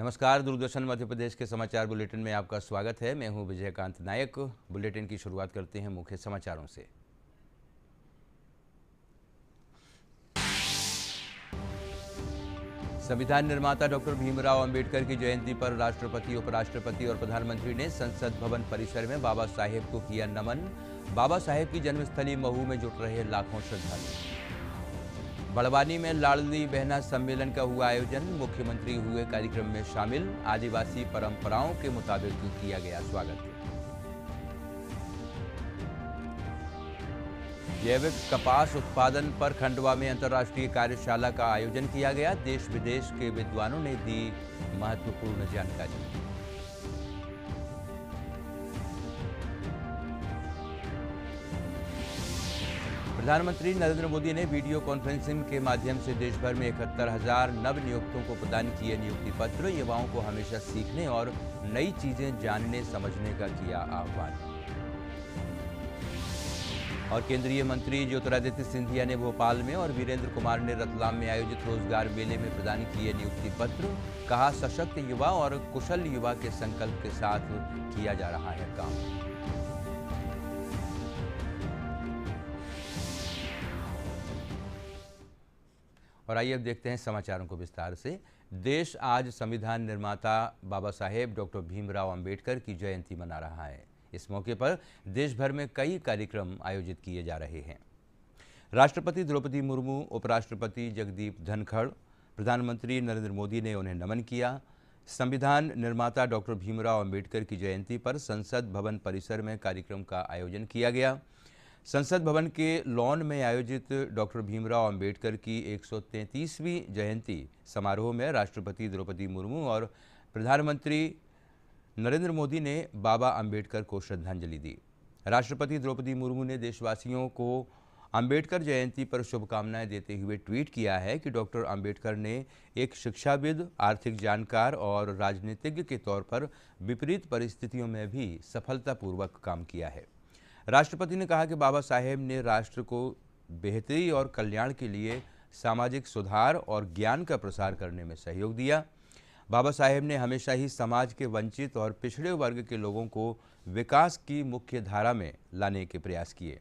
नमस्कार, दूरदर्शन मध्य प्रदेश के समाचार बुलेटिन में आपका स्वागत है। मैं हूं विजयकांत नायक। बुलेटिन की शुरुआत करते हैं मुख्य समाचारों से। संविधान निर्माता डॉक्टर भीमराव अंबेडकर की जयंती पर राष्ट्रपति, उपराष्ट्रपति और प्रधानमंत्री ने संसद भवन परिसर में बाबा साहेब को किया नमन। बाबा साहेब की जन्मस्थली महू में जुट रहे लाखों श्रद्धालु। बड़वानी में लाडली बहना सम्मेलन का हुआ आयोजन, मुख्यमंत्री हुए कार्यक्रम में शामिल। आदिवासी परंपराओं के मुताबिक किया गया स्वागत। जैविक कपास उत्पादन पर खंडवा में अंतर्राष्ट्रीय कार्यशाला का आयोजन किया गया। देश विदेश के विद्वानों ने दी महत्वपूर्ण जानकारी। प्रधानमंत्री नरेंद्र मोदी ने वीडियो कॉन्फ्रेंसिंग के माध्यम से देश भर में 71,000 नव नियुक्तों को प्रदान किए नियुक्ति पत्र। युवाओं को हमेशा सीखने और नई चीजें जानने समझने का किया आह्वान। और केंद्रीय मंत्री ज्योतिरादित्य सिंधिया ने भोपाल में और वीरेंद्र कुमार ने रतलाम में आयोजित रोजगार मेले में प्रदान किए नियुक्ति पत्र। कहा, सशक्त युवा और कुशल युवा के संकल्प के साथ किया जा रहा है काम। और आइए अब देखते हैं समाचारों को विस्तार से। देश आज संविधान निर्माता बाबा साहेब डॉक्टर भीमराव अंबेडकर की जयंती मना रहा है। इस मौके पर देश भर में कई कार्यक्रम आयोजित किए जा रहे हैं। राष्ट्रपति द्रौपदी मुर्मू, उपराष्ट्रपति जगदीप धनखड़, प्रधानमंत्री नरेंद्र मोदी ने उन्हें नमन किया। संविधान निर्माता डॉक्टर भीमराव अंबेडकर की जयंती पर संसद भवन परिसर में कार्यक्रम का आयोजन किया गया। संसद भवन के लॉन में आयोजित डॉक्टर भीमराव अंबेडकर की 133वीं जयंती समारोह में राष्ट्रपति द्रौपदी मुर्मू और प्रधानमंत्री नरेंद्र मोदी ने बाबा अंबेडकर को श्रद्धांजलि दी। राष्ट्रपति द्रौपदी मुर्मू ने देशवासियों को अंबेडकर जयंती पर शुभकामनाएं देते हुए ट्वीट किया है कि डॉक्टर अंबेडकर ने एक शिक्षाविद, आर्थिक जानकार और राजनीतिज्ञ के तौर पर विपरीत परिस्थितियों में भी सफलतापूर्वक काम किया है। राष्ट्रपति ने कहा कि बाबा साहेब ने राष्ट्र को बेहतरी और कल्याण के लिए सामाजिक सुधार और ज्ञान का प्रसार करने में सहयोग दिया। बाबा साहेब ने हमेशा ही समाज के वंचित और पिछड़े वर्ग के लोगों को विकास की मुख्य धारा में लाने के प्रयास किए।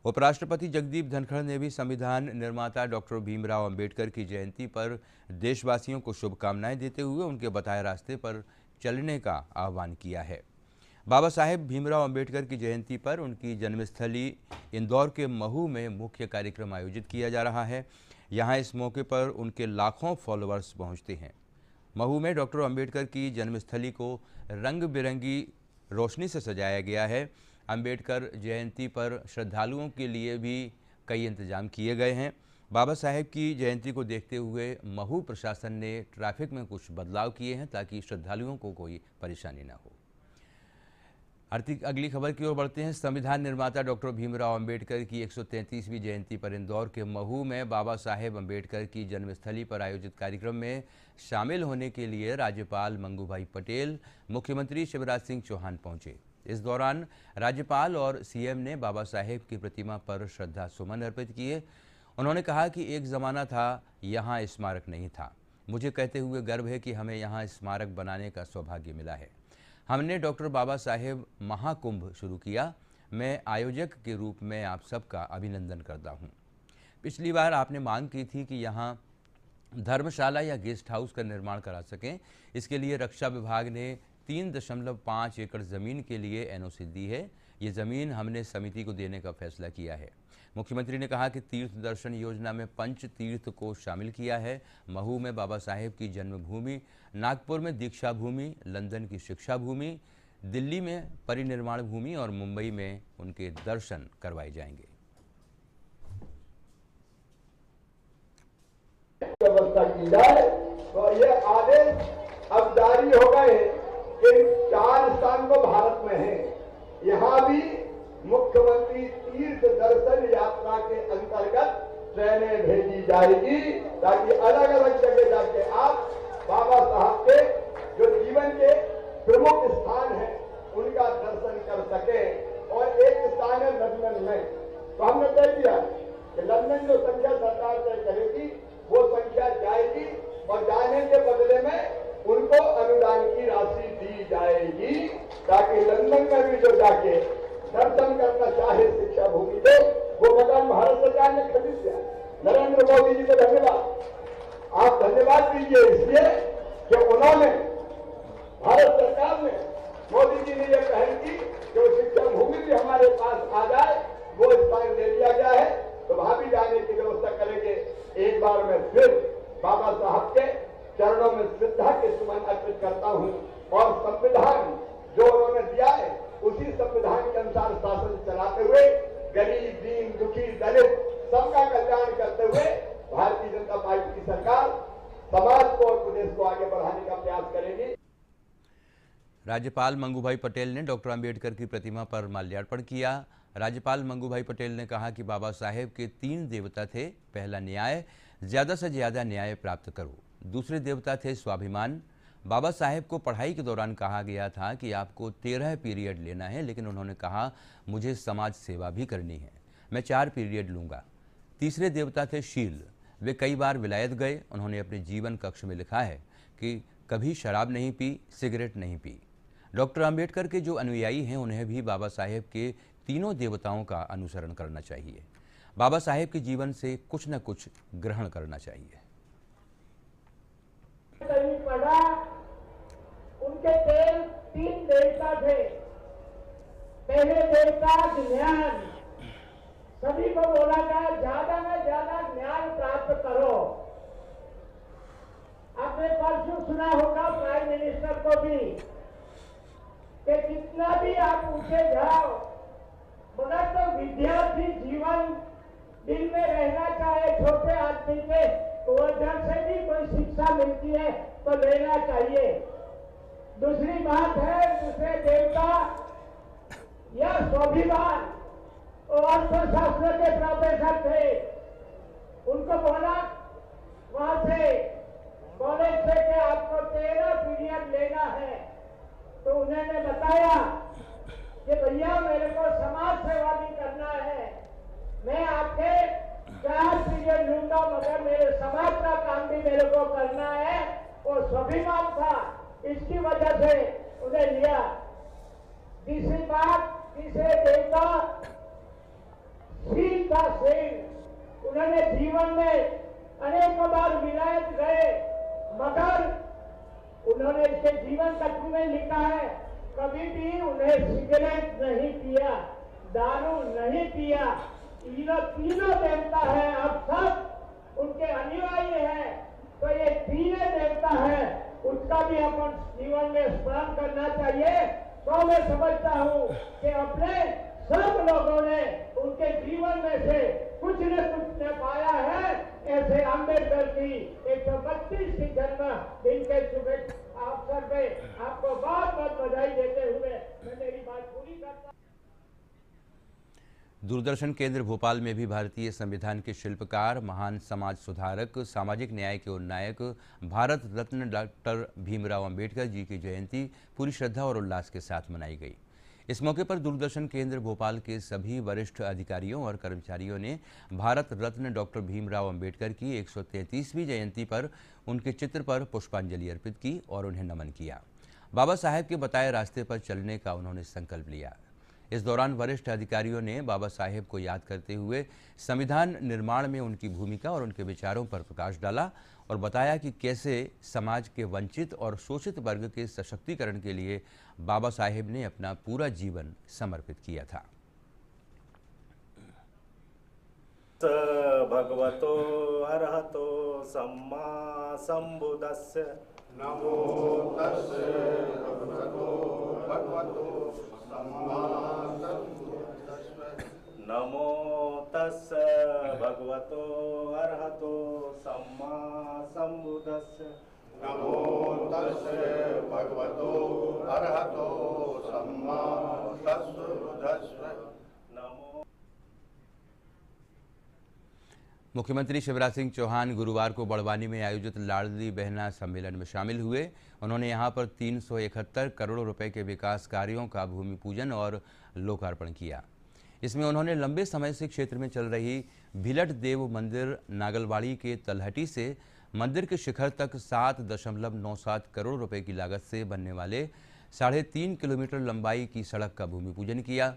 उपराष्ट्रपति जगदीप धनखड़ ने भी संविधान निर्माता डॉक्टर भीमराव अंबेडकर की जयंती पर देशवासियों को शुभकामनाएं देते हुए उनके बताए रास्ते पर चलने का आह्वान किया है। बाबा साहेब भीमराव अंबेडकर की जयंती पर उनकी जन्मस्थली इंदौर के महू में मुख्य कार्यक्रम आयोजित किया जा रहा है। यहां इस मौके पर उनके लाखों फॉलोअर्स पहुंचते हैं। महू में डॉक्टर अंबेडकर की जन्मस्थली को रंग बिरंगी रोशनी से सजाया गया है। अंबेडकर जयंती पर श्रद्धालुओं के लिए भी कई इंतजाम किए गए हैं। बाबा साहेब की जयंती को देखते हुए महू प्रशासन ने ट्रैफिक में कुछ बदलाव किए हैं ताकि श्रद्धालुओं को कोई परेशानी न हो। अगली खबर की ओर बढ़ते हैं। संविधान निर्माता डॉक्टर भीमराव अंबेडकर की 133वीं जयंती पर इंदौर के महू में बाबा साहेब अंबेडकर की जन्मस्थली पर आयोजित कार्यक्रम में शामिल होने के लिए राज्यपाल मंगूभाई पटेल, मुख्यमंत्री शिवराज सिंह चौहान पहुंचे। इस दौरान राज्यपाल और सीएम ने बाबा साहेब की प्रतिमा पर श्रद्धा सुमन अर्पित किए। उन्होंने कहा कि एक ज़माना था यहाँ स्मारक नहीं था। मुझे कहते हुए गर्व है कि हमें यहाँ स्मारक बनाने का सौभाग्य मिला है। हमने डॉक्टर बाबा साहेब महाकुंभ शुरू किया। मैं आयोजक के रूप में आप सबका अभिनंदन करता हूं। पिछली बार आपने मांग की थी कि यहां धर्मशाला या गेस्ट हाउस का निर्माण करा सकें। इसके लिए रक्षा विभाग ने 3.5 एकड़ ज़मीन के लिए एनओसी दी है। ये ज़मीन हमने समिति को देने का फैसला किया है। मुख्यमंत्री ने कहा कि तीर्थ दर्शन योजना में पंच तीर्थ को शामिल किया है। महू में बाबा साहेब की जन्मभूमि, नागपुर में दीक्षा भूमि, लंदन की शिक्षा भूमि, दिल्ली में परिनिर्वाण भूमि और मुंबई में उनके दर्शन करवाए जाएंगे। व्यवस्था की जाए तो ये आदेश अब जारी हो गए कि 4 स्थान को भारत में है। यहाँ भी मुख्यमंत्री तीर्थ दर्शन यात्रा के अंतर्गत ट्रेनें भेजी जाएगी ताकि अलग अलग जगह जाके आप बाबा साहब के जो जीवन के प्रमुख स्थान हैं उनका दर्शन कर सके। और एक स्थान है लंदन में, तो हमने तय किया कि लंदन जो संख्या सरकार तय करेगी वो संख्या जाएगी और जाने के बदले में उनको धन्यवाद दीजिए इसलिए कि उन्होंने, भारत सरकार ने, मोदी जी ने यह पहल की कि वो शिक्षा भूमि भी हमारे पास आ जाए, वो स्थान ले लिया गया है, तो वहां भी जाने की व्यवस्था करेंगे। एक बार मैं फिर बाबा साहब के चरणों में श्रद्धा के सुमन अर्पित करता हूं और संविधान जो उन्होंने दिया है उसी संविधान के अनुसार शासन चलाते हुए गरीब, दीन, दुखी, दलित सबका कल्याण करते हुए भारतीय जनता पार्टी की सरकार समाज को और प्रदेश को आगे बढ़ाने का प्रयास करेगी। राज्यपाल मंगू पटेल ने डॉक्टर अंबेडकर की प्रतिमा पर माल्यार्पण किया। राज्यपाल मंगू पटेल ने कहा कि बाबा साहेब के 3 देवता थे। पहला न्याय, ज़्यादा से ज़्यादा न्याय प्राप्त करो। दूसरे देवता थे स्वाभिमान। बाबा साहेब को पढ़ाई के दौरान कहा गया था कि आपको 13 पीरियड लेना है, लेकिन उन्होंने कहा मुझे समाज सेवा भी करनी है, मैं 4 पीरियड लूँगा। तीसरे देवता थे शील। वे कई बार विलायत गए। उन्होंने अपने जीवन कक्ष में लिखा है कि कभी शराब नहीं पी, सिगरेट नहीं पी। डॉक्टर अंबेडकर के जो अनुयायी हैं उन्हें भी बाबा साहेब के तीनों देवताओं का अनुसरण करना चाहिए। बाबा साहेब के जीवन से कुछ न कुछ ग्रहण करना चाहिए। पढ़ा, उनके 3 देवता थे। पहले देवता ज्ञान, सभी को बोला जाए ज्यादा में ज्यादा ज्ञान प्राप्त करो। आपने परसों सुना होगा प्राइम मिनिस्टर को भी कि कितना भी आप ऊंचे जाओ मगर तो विद्यार्थी जीवन दिल में रहना चाहे छोटे आदमी के, तो जब से भी कोई शिक्षा मिलती है तो लेना चाहिए। दूसरी बात है, दूसरे देवता या स्वाभिमान, अर्थशास्त्र के प्रोफेसर थे, उनको बोला वहां से कॉलेज से कि आपको 13 पीरियड लेना है, तो उन्होंने बताया कि भैया मेरे को समाज सेवा भी करना है, मैं आपके 4 पीरियड लूंगा मगर मेरे समाज का काम भी मेरे को करना है। और स्वाभिमान था, इसकी वजह से उन्हें लिया। तीसरी बात, तीसरे देवता शील था, शील। उन्होंने जीवन में अनेकों बार विलायत गए मगर उन्होंने इसके जीवन कथन में लिखा है कभी भी उन्हें सिगरेट नहीं पिया, दारू नहीं पिया। तीनों देवता है, अब सब उनके अनुयायी है, तो ये 3 देवता है, उसका भी अपन जीवन में स्मरण करना चाहिए। तो मैं समझता हूँ कि अपने सब लोगों ने उनके जीवन में से कुछ न कुछ न पाया है। ऐसे अम्बेडकर की 132वीं जन्म दिन के शुभ अवसर पे आपको बहुत बहुत बधाई देते हुए मैं मेरी बात पूरी करता। दूरदर्शन केंद्र भोपाल में भी भारतीय संविधान के शिल्पकार, महान समाज सुधारक, सामाजिक न्याय के उन्नायक, भारत रत्न डॉक्टर भीमराव अंबेडकर जी की जयंती पूरी श्रद्धा और उल्लास के साथ मनाई गई। इस मौके पर दूरदर्शन केंद्र भोपाल के सभी वरिष्ठ अधिकारियों और कर्मचारियों ने भारत रत्न डॉक्टर भीमराव अंबेडकर की 133वीं जयंती पर उनके चित्र पर पुष्पांजलि अर्पित की और उन्हें नमन किया। बाबा साहेब के बताए रास्ते पर चलने का उन्होंने संकल्प लिया। इस दौरान वरिष्ठ अधिकारियों ने बाबा साहेब को याद करते हुए संविधान निर्माण में उनकी भूमिका और उनके विचारों पर प्रकाश डाला और बताया कि कैसे समाज के वंचित और शोषित वर्ग के सशक्तिकरण के लिए बाबा साहेब ने अपना पूरा जीवन समर्पित किया था। भगवतो अरहतो सम्मा संबुद्धस्य नमो तस्से भगवतो सम्मा संबुद्धस्य नमो तस्से भगवतो अरहतो सम्मा संबुद्धस्य नमो तस्से भगवतो अरहतो सम्मा संबुद्धस्य। मुख्यमंत्री शिवराज सिंह चौहान गुरुवार को बड़वानी में आयोजित लाडली बहना सम्मेलन में शामिल हुए। उन्होंने यहां पर 371 करोड़ रुपए के विकास कार्यों का भूमि पूजन और लोकार्पण किया। इसमें उन्होंने लंबे समय से क्षेत्र में चल रही भिलट देव मंदिर नागलवाड़ी के तलहटी से मंदिर के शिखर तक 7.97 करोड़ रुपए की लागत से बनने वाले 3.5 किलोमीटर लंबाई की सड़क का भूमि पूजन किया।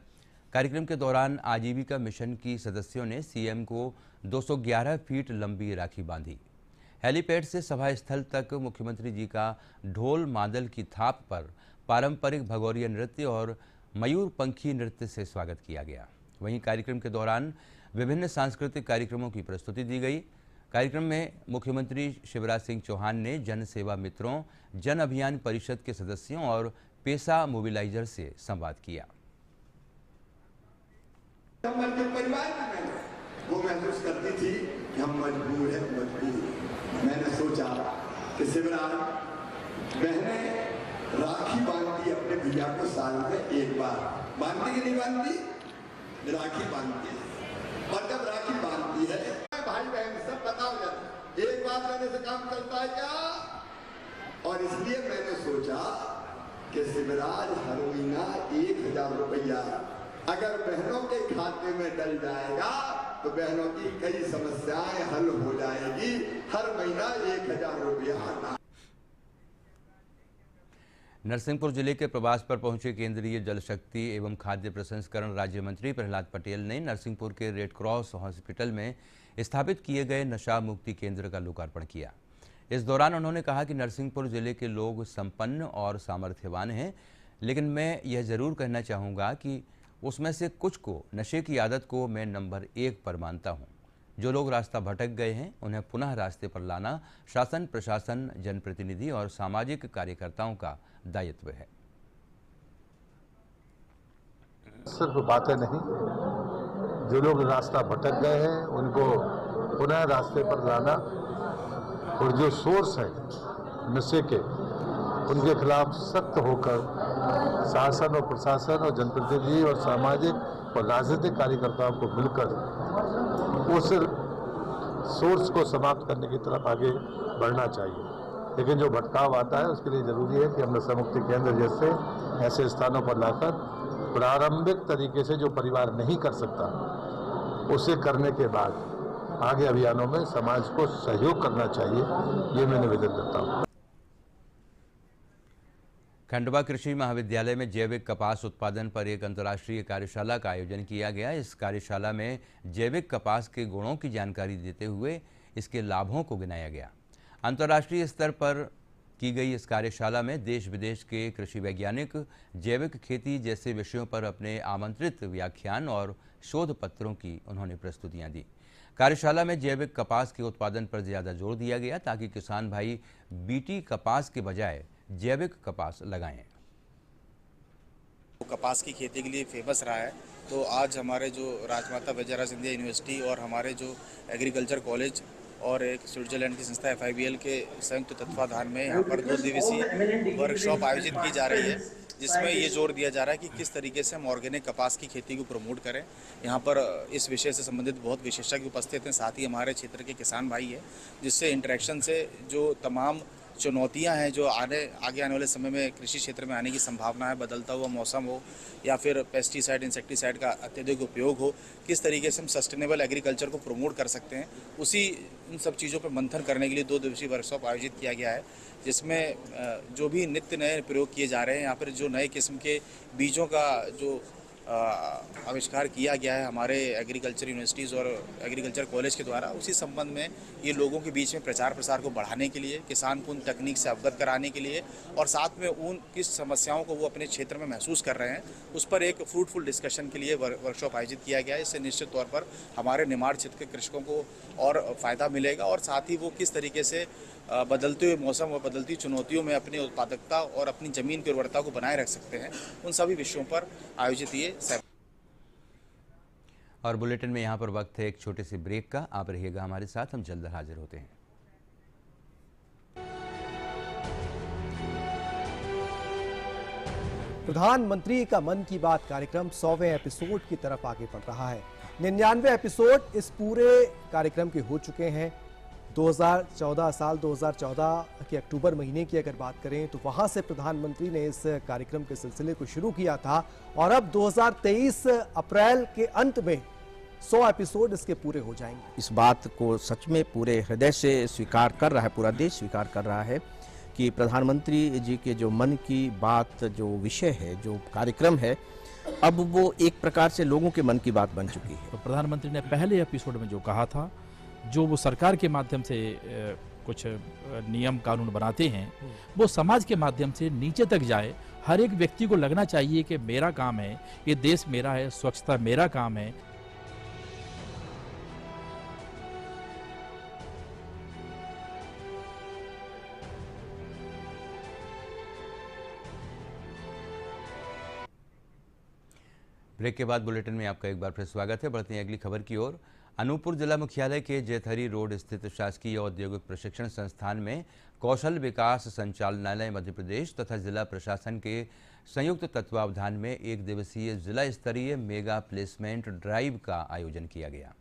कार्यक्रम के दौरान आजीविका मिशन की सदस्यों ने सीएम को 211 फीट लंबी राखी बांधी। हेलीपैड से सभा स्थल तक मुख्यमंत्री जी का ढोल मादल की थाप पर पारंपरिक भगोरिया नृत्य और मयूर पंखी नृत्य से स्वागत किया गया। वहीं कार्यक्रम के दौरान विभिन्न सांस्कृतिक कार्यक्रमों की प्रस्तुति दी गई। कार्यक्रम में मुख्यमंत्री शिवराज सिंह चौहान ने जन सेवा मित्रों, जन अभियान परिषद के सदस्यों और पेशा मोबिलाइजर से संवाद किया। परिवार में वो महसूस करती थी कि हम मजबूर हैं, मजबूर। मैंने सोचा कि शिवराज बहनें राखी बांधती अपने भैया को साल में एक बार, बांधती कि नहीं बांधती? राखी बांधती है। और जब राखी बांधती है भाई बहन सब पता हो जाता है एक बात रहने से काम चलता है क्या। और इसलिए मैंने सोचा कि शिवराज हर महीना 1000 रुपया अगर बहनों के खाते में डल जाएगा तो बहनों की कई समस्याएं हल हो जाएगी। हर महीना 1000 रुपया आना। नरसिंहपुर जिले के प्रवास पर पहुंचे केंद्रीय जल शक्ति एवं खाद्य प्रसंस्करण राज्य मंत्री प्रहलाद पटेल ने नरसिंहपुर के रेड क्रॉस हॉस्पिटल में स्थापित किए गए नशा मुक्ति केंद्र का लोकार्पण किया। इस दौरान उन्होंने कहा कि नरसिंहपुर जिले के लोग संपन्न और सामर्थ्यवान हैं, लेकिन मैं यह जरूर कहना चाहूँगा कि उसमें से कुछ को नशे की आदत को मैं नंबर 1 पर मानता हूँ। जो लोग रास्ता भटक गए हैं उन्हें पुनः रास्ते पर लाना शासन, प्रशासन, जनप्रतिनिधि और सामाजिक कार्यकर्ताओं का दायित्व है। सिर्फ बातें नहीं, जो लोग रास्ता भटक गए हैं उनको पुनः रास्ते पर लाना और जो सोर्स है नशे के उनके खिलाफ सख्त होकर शासन और प्रशासन और जनप्रतिनिधि और सामाजिक और राजनीतिक कार्यकर्ताओं को मिलकर उस सोर्स को समाप्त करने की तरफ आगे बढ़ना चाहिए। लेकिन जो भटकाव आता है उसके लिए जरूरी है कि हम नशा मुक्ति केंद्र जैसे ऐसे स्थानों पर लाकर प्रारंभिक तरीके से जो परिवार नहीं कर सकता उसे करने के बाद आगे अभियानों में समाज को सहयोग करना चाहिए, ये मैं निवेदन करता हूँ। खंडवा कृषि महाविद्यालय में जैविक कपास उत्पादन पर एक अंतर्राष्ट्रीय कार्यशाला का आयोजन किया गया। इस कार्यशाला में जैविक कपास के गुणों की जानकारी देते हुए इसके लाभों को गिनाया गया। अंतर्राष्ट्रीय स्तर पर की गई इस कार्यशाला में देश विदेश के कृषि वैज्ञानिक जैविक खेती जैसे विषयों पर अपने आमंत्रित व्याख्यान और शोध पत्रों की उन्होंने प्रस्तुतियां दी। कार्यशाला में जैविक कपास के उत्पादन पर ज़्यादा जोर दिया गया ताकि किसान भाई बीटी कपास के बजाय जैविक कपास लगाएं। कपास की खेती के लिए फेमस रहा है, तो आज हमारे जो राजमाता विजयराजे सिंधिया यूनिवर्सिटी और हमारे जो एग्रीकल्चर कॉलेज और एक स्विट्जरलैंड की संस्था FIBL के संयुक्त तत्वाधान में यहाँ पर 2 दिवसीय वर्कशॉप आयोजित की जा रही है, जिसमें ये जोर दिया जा रहा है कि किस तरीके से हम ऑर्गेनिक कपास की खेती को प्रमोट करें। यहाँ पर इस विषय से संबंधित बहुत विशेषज्ञ उपस्थित हैं, साथ ही हमारे क्षेत्र के किसान भाई हैं, जिससे इंटरेक्शन से जो तमाम चुनौतियां हैं जो आगे आने वाले समय में कृषि क्षेत्र में आने की संभावना है, बदलता हुआ मौसम हो या फिर पेस्टिसाइड, इंसेक्टिसाइड का अत्यधिक उपयोग हो, किस तरीके से हम सस्टेनेबल एग्रीकल्चर को प्रमोट कर सकते हैं, उसी इन सब चीज़ों पर मंथन करने के लिए 2 दिवसीय वर्कशॉप आयोजित किया गया है, जिसमें जो भी नित्य नए प्रयोग किए जा रहे हैं, यहाँ पर जो नए किस्म के बीजों का जो आविष्कार किया गया है हमारे एग्रीकल्चर यूनिवर्सिटीज़ और एग्रीकल्चर कॉलेज के द्वारा, उसी संबंध में ये लोगों के बीच में प्रचार प्रसार को बढ़ाने के लिए, किसान को उन तकनीक से अवगत कराने के लिए और साथ में उन किस समस्याओं को वो अपने क्षेत्र में महसूस कर रहे हैं उस पर एक फ्रूटफुल डिस्कशन के लिए वर्कशॉप आयोजित किया गया है। इससे निश्चित तौर पर हमारे निमाड़ क्षेत्र के कृषकों को और फ़ायदा मिलेगा और साथ ही वो किस तरीके से बदलते हुए मौसम और बदलती चुनौतियों में अपनी उत्पादकता और अपनी ज़मीन की उर्वरता को बनाए रख सकते हैं, उन सभी विषयों पर आयोजित ये और बुलेटिन में यहाँ पर वक्त है एक छोटे से ब्रेक का। आप रहिएगा हमारे साथ, हम जल्द हाजिर होते हैं। प्रधानमंत्री का मन की बात कार्यक्रम 100वें एपिसोड की तरफ आगे बढ़ रहा है। 99 एपिसोड इस पूरे कार्यक्रम के हो चुके हैं। 2014 साल 2014 के अक्टूबर महीने की अगर बात करें तो वहां से प्रधानमंत्री ने इस कार्यक्रम के सिलसिले को शुरू किया था और अब 2023 अप्रैल के अंत में 100 एपिसोड इसके पूरे हो जाएंगे। इस बात को सच में पूरे हृदय से स्वीकार कर रहा है, पूरा देश स्वीकार कर रहा है कि प्रधानमंत्री जी के जो मन की बात जो विषय है, जो कार्यक्रम है, अब वो एक प्रकार से लोगों के मन की बात बन चुकी है। तो प्रधानमंत्री ने पहले एपिसोड में जो कहा था, जो वो सरकार के माध्यम से कुछ नियम कानून बनाते हैं वो समाज के माध्यम से नीचे तक जाए। हर एक व्यक्ति को लगना चाहिए कि मेरा काम है, ये देश मेरा है, स्वच्छता मेरा काम है। ब्रेक के बाद बुलेटिन में आपका एक बार फिर स्वागत है। बढ़ते हैं अगली खबर की ओर। अनूपपुर जिला मुख्यालय के जेथरी रोड स्थित शासकीय औद्योगिक प्रशिक्षण संस्थान में कौशल विकास संचालनालय मध्य प्रदेश तथा जिला प्रशासन के संयुक्त तत्वावधान में एक दिवसीय जिला स्तरीय मेगा प्लेसमेंट ड्राइव का आयोजन किया गया,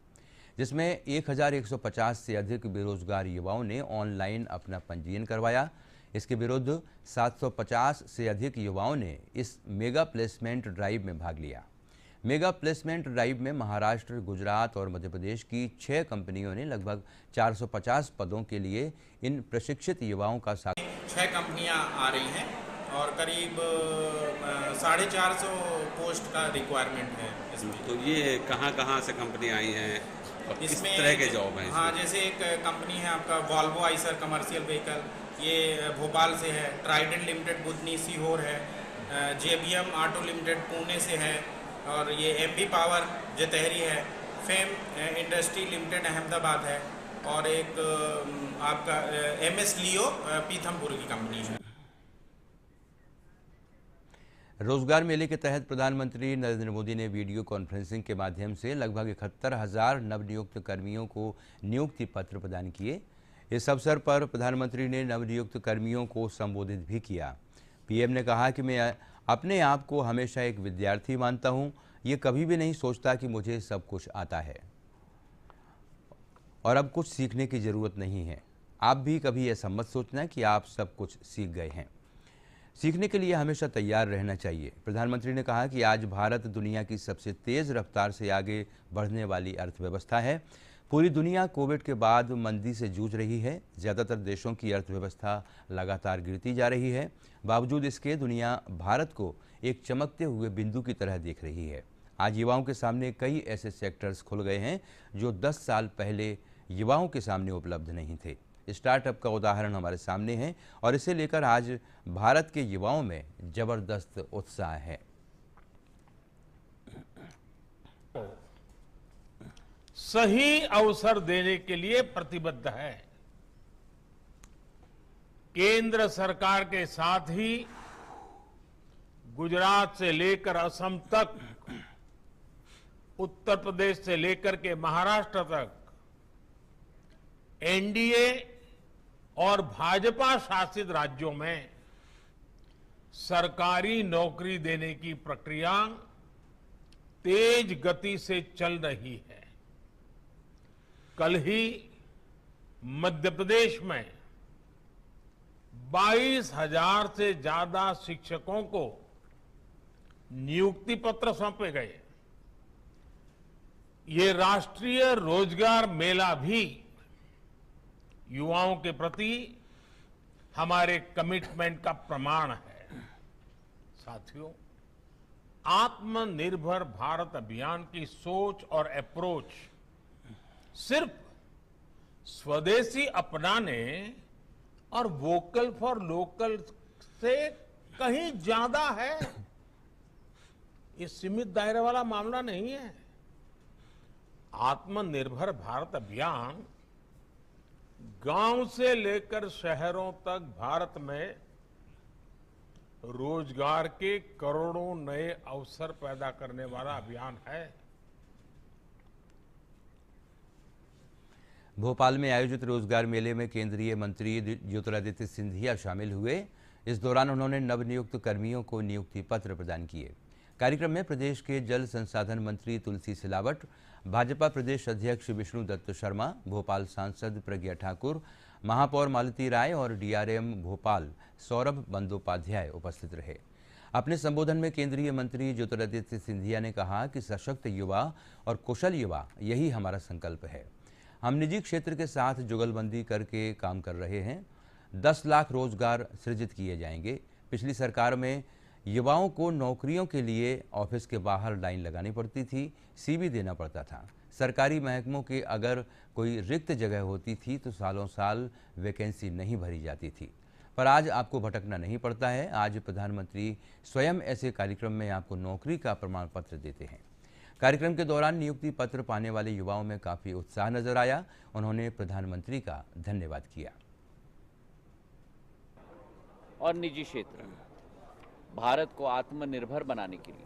जिसमें 1150 से अधिक बेरोजगार युवाओं ने ऑनलाइन अपना पंजीयन करवाया। इसके विरुद्ध 750 से अधिक युवाओं ने इस मेगा प्लेसमेंट ड्राइव में भाग लिया। मेगा प्लेसमेंट ड्राइव में महाराष्ट्र, गुजरात और मध्य प्रदेश की 6 कंपनियों ने लगभग 450 पदों के लिए इन प्रशिक्षित युवाओं का 6 कंपनियां आ रही हैं और करीब 450 पोस्ट का रिक्वायरमेंट है इसमें। तो ये कहाँ से कंपनी आई हैं और किस तरह के जॉब हैं? हाँ, जैसे एक कंपनी है आपका वॉल्वो आइसर कमर्शियल व्हीकल, ये भोपाल से है। ट्राइडेंट लिमिटेड बुधनी सीहोर है। JBM ऑटो लिमिटेड पुणे से है और ये MP पावर जतेहरी है। फेम इंडस्ट्री लिमिटेड अहमदाबाद है और एक आपका MS लियो पीथमपुर की कंपनी है। रोजगार मेले के तहत प्रधानमंत्री नरेंद्र मोदी ने वीडियो कॉन्फ्रेंसिंग के माध्यम से लगभग 71,000 नवनियुक्त कर्मियों को नियुक्ति पत्र प्रदान किए। इस अवसर पर प्रधानमंत्री ने नवनियुक्त कर्मियों को संबोधित भी किया। PM ने कहा कि मैं अपने आप को हमेशा एक विद्यार्थी मानता हूं। ये कभी भी नहीं सोचता कि मुझे सब कुछ आता है और अब कुछ सीखने की ज़रूरत नहीं है। आप भी कभी ऐसा मत सोचना कि आप सब कुछ सीख गए हैं। सीखने के लिए हमेशा तैयार रहना चाहिए। प्रधानमंत्री ने कहा कि आज भारत दुनिया की सबसे तेज़ रफ्तार से आगे बढ़ने वाली अर्थव्यवस्था है। पूरी दुनिया कोविड के बाद मंदी से जूझ रही है। ज़्यादातर देशों की अर्थव्यवस्था लगातार गिरती जा रही है। बावजूद इसके दुनिया भारत को एक चमकते हुए बिंदु की तरह देख रही है। आज युवाओं के सामने कई ऐसे सेक्टर्स खुल गए हैं जो 10 साल पहले युवाओं के सामने उपलब्ध नहीं थे। स्टार्टअप का उदाहरण हमारे सामने है और इसे लेकर आज भारत के युवाओं में जबरदस्त उत्साह है। सही अवसर देने के लिए प्रतिबद्ध है। केंद्र सरकार के साथ ही गुजरात से लेकर असम तक, उत्तर प्रदेश से लेकर के महाराष्ट्र तक NDA और भाजपा शासित राज्यों में सरकारी नौकरी देने की प्रक्रिया तेज गति से चल रही है। कल ही मध्य प्रदेश में 22,000 से ज्यादा शिक्षकों को नियुक्ति पत्र सौंपे गए। ये राष्ट्रीय रोजगार मेला भी युवाओं के प्रति हमारे कमिटमेंट का प्रमाण है। साथियों, आत्मनिर्भर भारत अभियान की सोच और अप्रोच सिर्फ स्वदेशी अपनाने और वोकल फॉर लोकल से कहीं ज्यादा है। ये सीमित दायरे वाला मामला नहीं है। आत्मनिर्भर भारत अभियान गांव से लेकर शहरों तक भारत में रोजगार के करोड़ों नए अवसर पैदा करने वाला अभियान है। भोपाल में आयोजित रोजगार मेले में केंद्रीय मंत्री ज्योतिरादित्य सिंधिया शामिल हुए। इस दौरान उन्होंने नवनियुक्त कर्मियों को नियुक्ति पत्र प्रदान किए। कार्यक्रम में प्रदेश के जल संसाधन मंत्री तुलसी सिलावट, भाजपा प्रदेश अध्यक्ष विष्णु दत्त शर्मा, भोपाल सांसद प्रज्ञा ठाकुर, महापौर मालती राय और DRM भोपाल सौरभ बंदोपाध्याय उपस्थित रहे। अपने संबोधन में केंद्रीय मंत्री ज्योतिरादित्य सिंधिया ने कहा कि सशक्त युवा और कुशल युवा यही हमारा संकल्प है। हम निजी क्षेत्र के साथ जुगलबंदी करके काम कर रहे हैं। 10 लाख रोजगार सृजित किए जाएंगे। पिछली सरकार में युवाओं को नौकरियों के लिए ऑफिस के बाहर लाइन लगानी पड़ती थी, CV देना पड़ता था। सरकारी महकमों की अगर कोई रिक्त जगह होती थी तो सालों साल वैकेंसी नहीं भरी जाती थी, पर आज आपको भटकना नहीं पड़ता है। आज प्रधानमंत्री स्वयं ऐसे कार्यक्रम में आपको नौकरी का प्रमाण पत्र देते हैं। कार्यक्रम के दौरान नियुक्ति पत्र पाने वाले युवाओं में काफ़ी उत्साह नजर आया। उन्होंने प्रधानमंत्री का धन्यवाद किया। और निजी क्षेत्र भारत को आत्मनिर्भर बनाने के लिए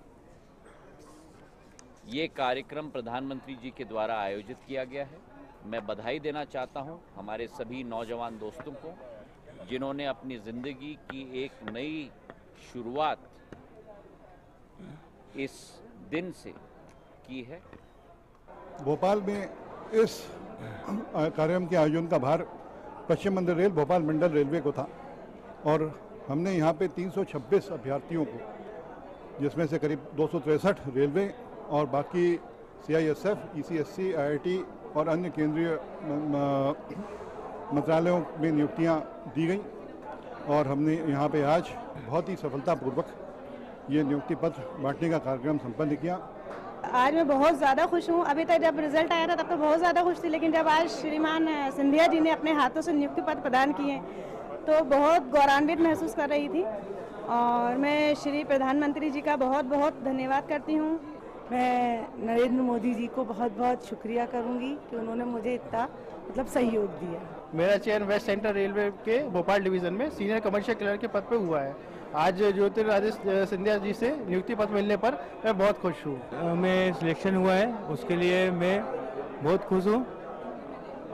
ये कार्यक्रम प्रधानमंत्री जी के द्वारा आयोजित किया गया है। मैं बधाई देना चाहता हूं हमारे सभी नौजवान दोस्तों को जिन्होंने अपनी जिंदगी की एक नई शुरुआत इस दिन से की है। भोपाल में इस कार्यक्रम के आयोजन का भार पश्चिम मध्य रेल भोपाल मंडल रेलवे को था और हमने यहाँ पे 326 अभ्यर्थियों को, जिसमें से करीब 263 रेलवे और बाकी CISF, ECSC, IIT और अन्य केंद्रीय मंत्रालयों में नियुक्तियाँ दी गई और हमने यहाँ पे आज बहुत ही सफलतापूर्वक ये नियुक्ति पत्र बांटने का कार्यक्रम संपन्न किया। आज मैं बहुत ज़्यादा खुश हूँ। अभी तक जब रिजल्ट आया था तब तो बहुत ज़्यादा खुश थी, लेकिन जब आज श्रीमान सिंधिया जी ने अपने हाथों से नियुक्ति पत्र प्रदान किए तो बहुत गौरवान्वित महसूस कर रही थी और मैं श्री प्रधानमंत्री जी का बहुत बहुत धन्यवाद करती हूँ। मैं नरेंद्र मोदी जी को बहुत बहुत शुक्रिया करूँगी कि उन्होंने मुझे इतना सहयोग दिया। मेरा चयन वेस्ट सेंट्रल रेलवे के भोपाल डिवीज़न में सीनियर कमर्शियल क्लर्क के पद पे हुआ है। आज ज्योतिरादित्य सिंधिया जी से नियुक्ति पत्र मिलने पर मैं बहुत खुश हूँ। मैं सिलेक्शन हुआ है उसके लिए मैं बहुत खुश हूँ।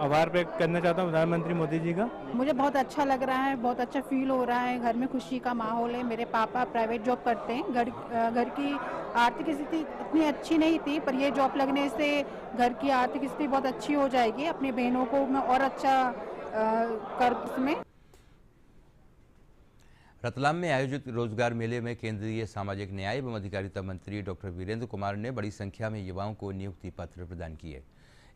आभार व्यक्त करना चाहता हूँ प्रधानमंत्री मोदी जी का। मुझे बहुत अच्छा लग रहा है, बहुत अच्छा फील हो रहा है। घर में खुशी का माहौल है। मेरे पापा प्राइवेट जॉब करते हैं। घर की आर्थिक स्थिति इतनी अच्छी नहीं थी, पर ये जॉब लगने से घर की आर्थिक स्थिति बहुत अच्छी हो जाएगी। अपनी बहनों को मैं और अच्छा कर उसमें। रतलाम में आयोजित रोजगार मेले में केंद्रीय सामाजिक न्याय एवं अधिकारिता मंत्री डॉक्टर वीरेंद्र कुमार ने बड़ी संख्या में युवाओं को नियुक्ति पत्र प्रदान किए।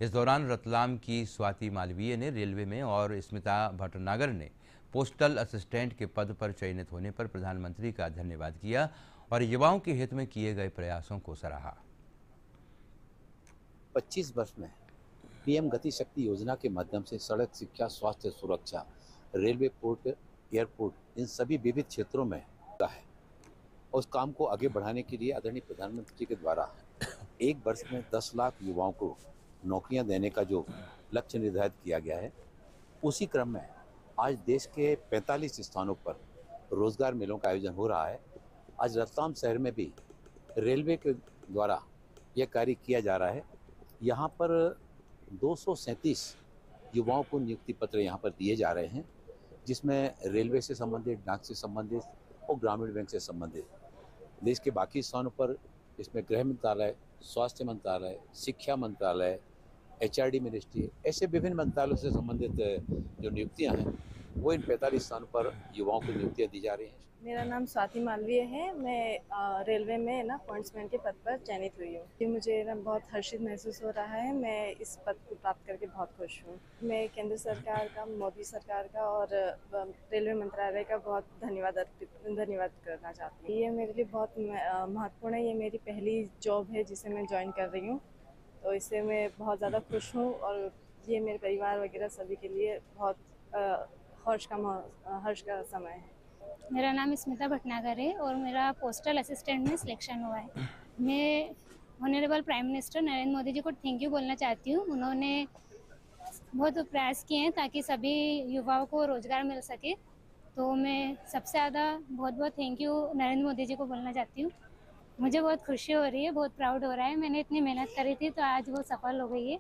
इस दौरान रतलाम की स्वाति मालवीय ने रेलवे में और स्मिता भटनागर ने पोस्टल असिस्टेंट के पद पर चयनित होने पर प्रधानमंत्री का धन्यवाद किया और युवाओं के हित में किए गए प्रयासों को सराहा। 25 वर्ष में PM गति शक्ति योजना के माध्यम से सड़क, शिक्षा, स्वास्थ्य, सुरक्षा, रेलवे, पोर्ट, एयरपोर्ट, इन सभी विविध क्षेत्रों में है। उस काम को आगे बढ़ाने के लिए आदरणीय प्रधानमंत्री जी के द्वारा एक वर्ष में 10 लाख युवाओं को नौकरियां देने का जो लक्ष्य निर्धारित किया गया है, उसी क्रम में आज देश के 45 स्थानों पर रोजगार मेलों का आयोजन हो रहा है। आज रतलाम शहर में भी रेलवे के द्वारा यह कार्य किया जा रहा है। यहाँ पर 237 युवाओं को नियुक्ति पत्र यहाँ पर दिए जा रहे हैं, जिसमें रेलवे से संबंधित, डाक से संबंधित और ग्रामीण बैंक से संबंधित। देश के बाकी स्थानों पर इसमें गृह मंत्रालय, स्वास्थ्य मंत्रालय, शिक्षा मंत्रालय, HRD मिनिस्ट्री, ऐसे विभिन्न मंत्रालयों से संबंधित जो नियुक्तियां हैं वो इन 45 स्थानों पर युवाओं को नियुक्तियां दी जा रही हैं। मेरा नाम स्वाति मालवीय है। मैं रेलवे में पॉइंट्समैन के पद पर चयनित हुई हूँ। मुझे बहुत हर्षित महसूस हो रहा है। मैं इस पद को प्राप्त करके बहुत खुश हूँ। मैं केंद्र सरकार का, मोदी सरकार का और रेलवे मंत्रालय का बहुत धन्यवाद करना चाहती हूँ। ये मेरे लिए बहुत महत्वपूर्ण है। ये मेरी पहली जॉब है जिसे मैं ज्वाइन कर रही हूँ, तो इससे मैं बहुत ज़्यादा खुश हूँ और ये मेरे परिवार वगैरह सभी के लिए बहुत हर्ष का समय है। मेरा नाम स्मिता भटनागर है और मेरा पोस्टल असिस्टेंट में सिलेक्शन हुआ है। मैं honourable prime minister Narendra Modi ji को थैंक यू बोलना चाहती हूँ। उन्होंने बहुत प्रयास किए हैं ताकि सभी युवाओं को रोज़गार मिल सके, तो मैं सबसे ज़्यादा बहुत बहुत थैंक यू नरेंद्र मोदी जी को बोलना चाहती हूँ। मुझे बहुत खुशी हो रही है, बहुत प्राउड हो रहा है। मैंने इतनी मेहनत करी थी तो आज वो सफल हो गई है।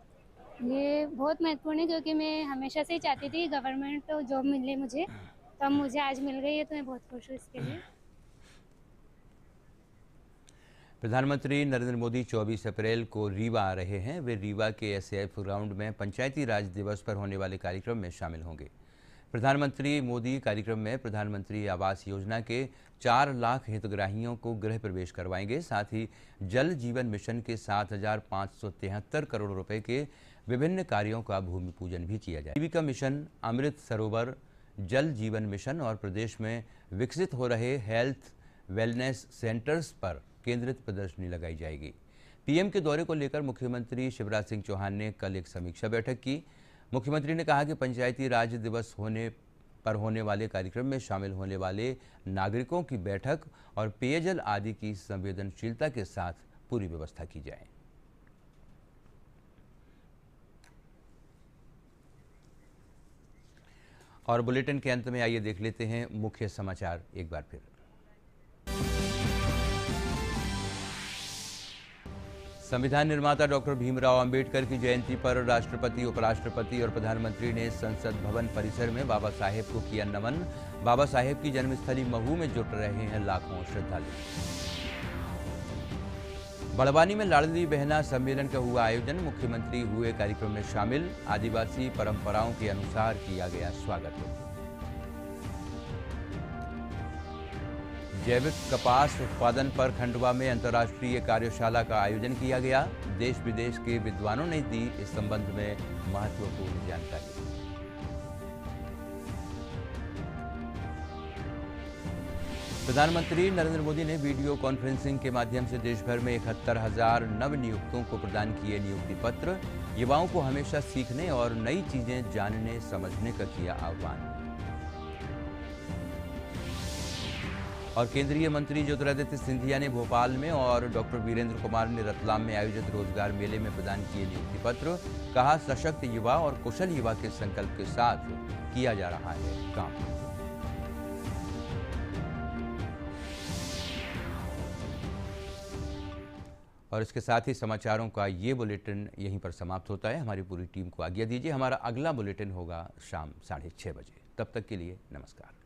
ये बहुत महत्वपूर्ण है क्योंकि मैं हमेशा से ही चाहती थी गवर्नमेंट जॉब मिले मुझे, तो अब मुझे आज मिल गई है, तो मैं बहुत खुश हूँ इसके लिए। प्रधानमंत्री नरेंद्र मोदी 24 अप्रैल को रीवा आ रहे हैं। वे रीवा के SAF ग्राउंड में पंचायती राज दिवस पर होने वाले कार्यक्रम में शामिल होंगे। प्रधानमंत्री मोदी कार्यक्रम में प्रधानमंत्री आवास योजना के 4 लाख हितग्राहियों को गृह प्रवेश करवाएंगे। साथ ही जल जीवन मिशन के 7,573 करोड़ रुपए के विभिन्न कार्यों का भूमि पूजन भी किया जाएगा। जीविका मिशन, अमृत सरोवर, जल जीवन मिशन और प्रदेश में विकसित हो रहे हेल्थ वेलनेस सेंटर्स पर केंद्रित प्रदर्शनी लगाई जाएगी। पीएम के दौरे को लेकर मुख्यमंत्री शिवराज सिंह चौहान ने कल एक समीक्षा बैठक की। मुख्यमंत्री ने कहा कि पंचायती राज दिवस होने वाले कार्यक्रम में शामिल होने वाले नागरिकों की बैठक और पेयजल आदि की संवेदनशीलता के साथ पूरी व्यवस्था की जाए। और बुलेटिन के अंत में आइए देख लेते हैं मुख्य समाचार एक बार फिर। संविधान निर्माता डॉक्टर भीमराव अंबेडकर की जयंती पर राष्ट्रपति, उपराष्ट्रपति और प्रधानमंत्री ने संसद भवन परिसर में बाबा साहेब को किया नमन। बाबा साहेब की जन्मस्थली महू में जुट रहे हैं लाखों श्रद्धालु। बड़वानी में लाडली बहना सम्मेलन का हुआ आयोजन, मुख्यमंत्री हुए कार्यक्रम में शामिल। आदिवासी परंपराओं के अनुसार किया गया स्वागत। जैविक कपास उत्पादन पर खंडवा में अंतर्राष्ट्रीय कार्यशाला का आयोजन किया गया। देश विदेश के विद्वानों ने दी इस संबंध में महत्वपूर्ण जानकारी। प्रधानमंत्री नरेंद्र मोदी ने वीडियो कॉन्फ्रेंसिंग के माध्यम से देश भर में 71,000 नवनियुक्तों को प्रदान किए नियुक्ति पत्र। युवाओं को हमेशा सीखने और नई चीजें जानने समझने का किया आह्वान। और केंद्रीय मंत्री ज्योतिरादित्य सिंधिया ने भोपाल में और डॉक्टर वीरेंद्र कुमार ने रतलाम में आयोजित रोजगार मेले में प्रदान किए नियुक्ति पत्र। कहा, सशक्त युवा और कुशल युवा के संकल्प के साथ किया जा रहा है काम। और इसके साथ ही समाचारों का ये बुलेटिन यहीं पर समाप्त होता है। हमारी पूरी टीम को आज्ञा दीजिए। हमारा अगला बुलेटिन होगा शाम 6:30 बजे। तब तक के लिए नमस्कार।